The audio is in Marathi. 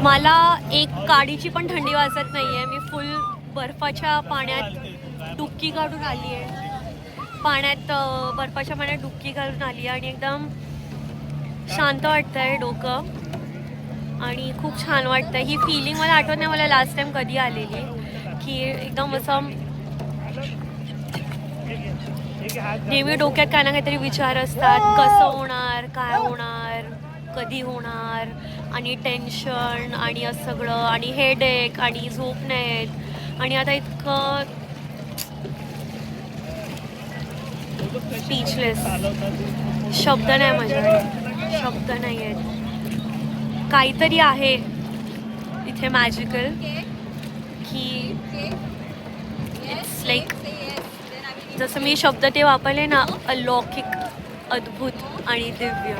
मला एक काडीची पण थंडी वाजत नाहीये. मी फुल बर्फाच्या पाण्यात डुबकी काढून आली आहे. बर्फाच्या पाण्यात डुबकी घालून आली आणि एकदम शांत वाटतंय डोकं आणि खूप छान वाटतंय. ही फिलिंग मला आठवत नाही मला लास्ट टाइम कधी आलेली, की एकदम असं नेहमी डोक्यात काय ना काहीतरी विचार असतात, कसं होणार, काय होणार, कधी होणार, आणि टेन्शन आणि असं सगळं, आणि हेडेक आणि झोप नाही आणि आता इतकं स्पीचलेस, शब्द नाही माझ्याकडे, शब्द नाही आहेत. काहीतरी आहे इथे मॅजिकल, की इट्स लाईक जसं मी शब्द ते वापरले ना, अलौकिक, अद्भुत आणि दिव्य.